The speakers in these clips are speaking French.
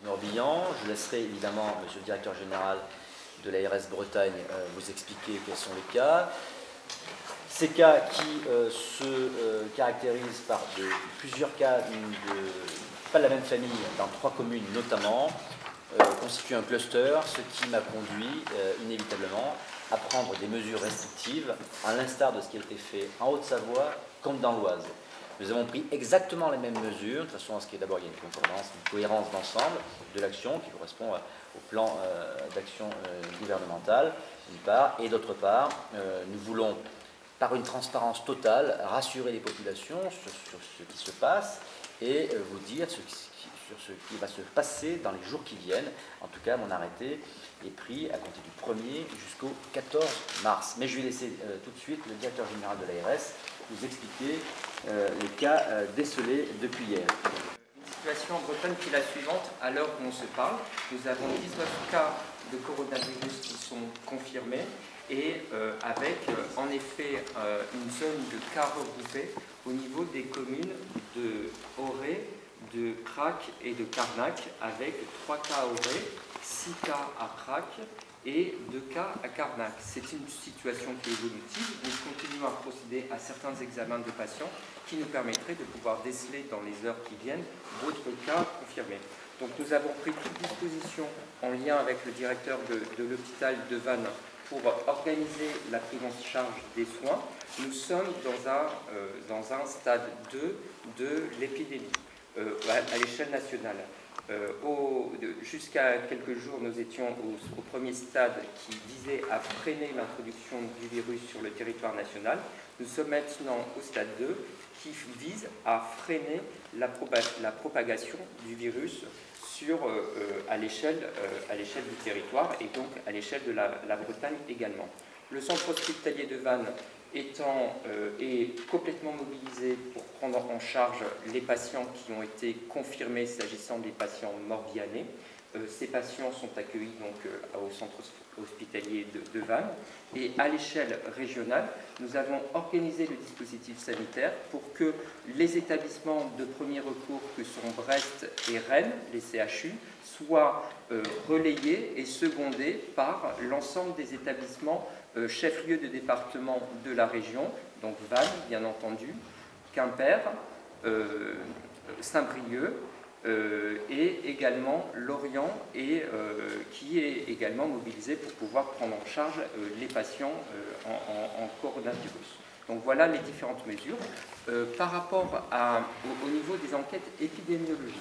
Morbihan. Je laisserai évidemment Monsieur le directeur général de l'ARS Bretagne vous expliquer quels sont les cas. Ces cas qui se caractérisent par plusieurs cas, pas de la même famille, dans 3 communes notamment, constituent un cluster, ce qui m'a conduit inévitablement à prendre des mesures restrictives, à l'instar de ce qui a été fait en Haute-Savoie comme dans l'Oise. Nous avons pris exactement les mêmes mesures, de toute façon, à ce qui est d'abord, il y a une concordance, une cohérence d'ensemble de l'action qui correspond au plan d'action gouvernementale, d'une part, et d'autre part, nous voulons, par une transparence totale, rassurer les populations sur ce qui se passe et vous dire sur ce qui va se passer dans les jours qui viennent. En tout cas, mon arrêté est pris à compter du 1er jusqu'au 14 mars. Mais je vais laisser tout de suite le directeur général de l'ARS vous expliquer les cas décelés depuis hier. Une situation en Bretagne qui est la suivante. À l'heure où on se parle, nous avons 19 cas de coronavirus qui sont confirmés et avec en effet une zone de cas regroupés au niveau des communes de Auray, de Crac et de Carnac, avec 3 cas à Auray, 6 cas à Crac et 2 cas à Carnac. C'est une situation qui est évolutive. Nous continuons à procéder à certains examens de patients qui nous permettraient de pouvoir déceler dans les heures qui viennent d'autres cas confirmés. Donc nous avons pris toute disposition en lien avec le directeur de l'hôpital de Vannes pour organiser la prise en charge des soins. Nous sommes dans un stade 2 de l'épidémie à l'échelle nationale. Jusqu'à quelques jours, nous étions au premier stade qui visait à freiner l'introduction du virus sur le territoire national. Nous sommes maintenant au stade 2 qui vise à freiner la propagation du virus à l'échelle du territoire et donc à l'échelle de la Bretagne également. Le centre hospitalier de Vannes est complètement mobilisé pour prendre en charge les patients qui ont été confirmés s'agissant des patients morbihanais. Ces patients sont accueillis donc au centre hospitalier de Vannes et à l'échelle régionale, nous avons organisé le dispositif sanitaire pour que les établissements de premier recours que sont Brest et Rennes, les CHU, soient relayés et secondés par l'ensemble des établissements chefs-lieux de département de la région, donc Vannes bien entendu, Quimper, Saint-Brieuc, et également Lorient qui est également mobilisé pour pouvoir prendre en charge les patients en coronavirus. Donc voilà les différentes mesures. Par rapport au niveau des enquêtes épidémiologiques,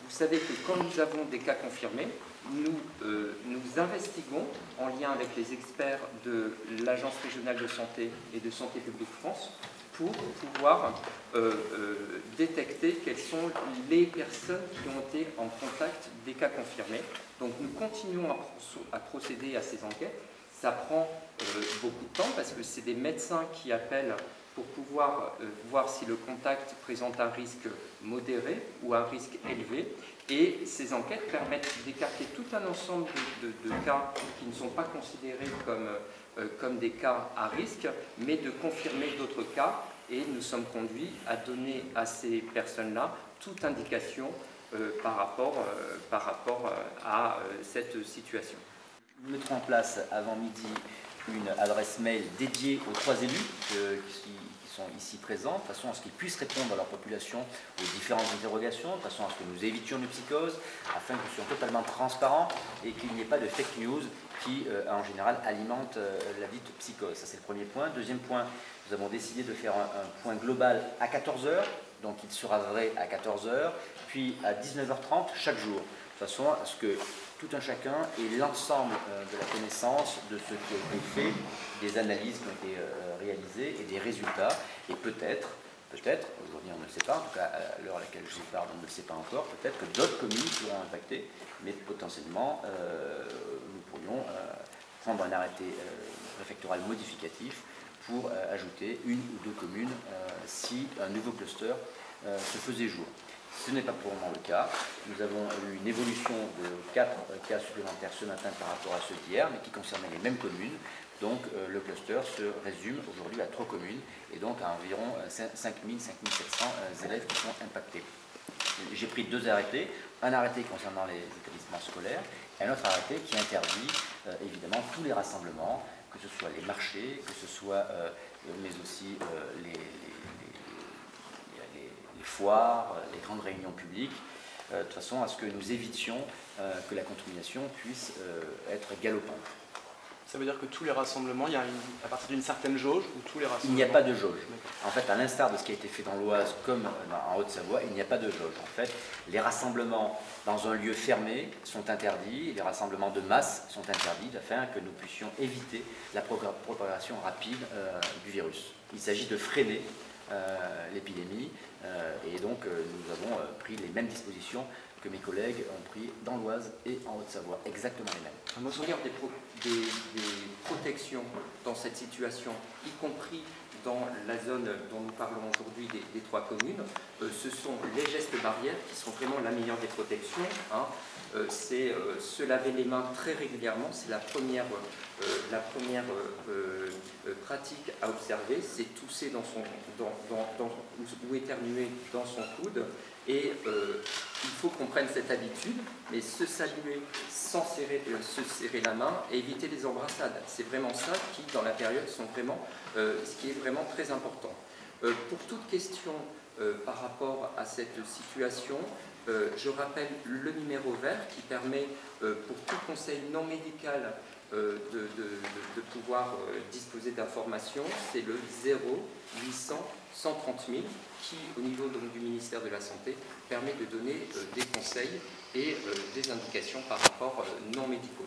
vous savez que quand nous avons des cas confirmés, nous investiguons en lien avec les experts de l'Agence régionale de santé et de Santé publique France pour pouvoir détecter quelles sont les personnes qui ont été en contact des cas confirmés. Donc nous continuons à procéder à ces enquêtes. Ça prend beaucoup de temps parce que c'est des médecins qui appellent pour pouvoir voir si le contact présente un risque modéré ou un risque élevé. Et ces enquêtes permettent d'écarter tout un ensemble de cas qui ne sont pas considérés comme des cas à risque, mais de confirmer d'autres cas. Et nous sommes conduits à donner à ces personnes-là toute indication par rapport à cette situation. Nous mettrons en place avant midi une adresse mail dédiée aux 3 élus qui sont ici présents, de façon à ce qu'ils puissent répondre à leur population aux différentes interrogations, de façon à ce que nous évitions une psychose, afin que nous soyons totalement transparents et qu'il n'y ait pas de fake news qui, en général, alimentent la dite psychose. Ça, c'est le premier point. Deuxième point, nous avons décidé de faire un point global à 14 h, donc il sera vrai à 14 h, puis à 19h30 chaque jour, de façon à ce que tout un chacun ait l'ensemble de la connaissance de ce qui a été fait, des analyses qui ont été réalisées et des résultats. Et peut-être, aujourd'hui on ne le sait pas, en tout cas à l'heure à laquelle je vous parle on ne le sait pas encore, peut-être que d'autres communes seront impactées, mais potentiellement nous pourrions prendre un arrêté préfectoral modificatif pour ajouter 1 ou 2 communes si un nouveau cluster se faisait jour. Ce n'est pas pour le moment le cas. Nous avons eu une évolution de 4 cas supplémentaires ce matin par rapport à ceux d'hier, mais qui concernaient les mêmes communes. Donc le cluster se résume aujourd'hui à 3 communes et donc à environ 5 000-5 700 élèves qui sont impactés. j'ai pris 2 arrêtés, un arrêté concernant les établissements scolaires et un autre arrêté qui interdit évidemment tous les rassemblements, que ce soit les marchés, que ce soit mais aussi les foires, les grandes réunions publiques, de façon à ce que nous évitions que la contamination puisse être galopante. Ça veut dire que tous les rassemblements, il y a à partir d'une certaine jauge ou tous les rassemblements? Il n'y a pas de jauge. En fait, à l'instar de ce qui a été fait dans l'Oise comme en Haute-Savoie, il n'y a pas de jauge. En fait, les rassemblements dans un lieu fermé sont interdits, et les rassemblements de masse sont interdits afin que nous puissions éviter la propagation rapide du virus. Il s'agit de freiner l'épidémie et donc nous avons pris les mêmes dispositions que mes collègues ont pris dans l'Oise et en Haute-Savoie, exactement les mêmes. Nous avons des protections dans cette situation, y compris dans la zone dont nous parlons aujourd'hui des 3 communes. Ce sont les gestes barrières qui sont vraiment la meilleure des protections. C'est se laver les mains très régulièrement, c'est la première pratique à observer, c'est tousser ou éternuer dans son coude. Et il faut qu'on prenne cette habitude, mais se saluer sans se serrer la main et éviter les embrassades. C'est vraiment ça qui, dans la période, sont vraiment, ce qui est vraiment très important. Pour toute question par rapport à cette situation, je rappelle le numéro vert qui permet pour tout conseil non médical de pouvoir disposer d'informations. C'est le 0800 130 000 qui, au niveau donc, du ministère de la Santé, permet de donner des conseils et des indications par rapport non médicaux.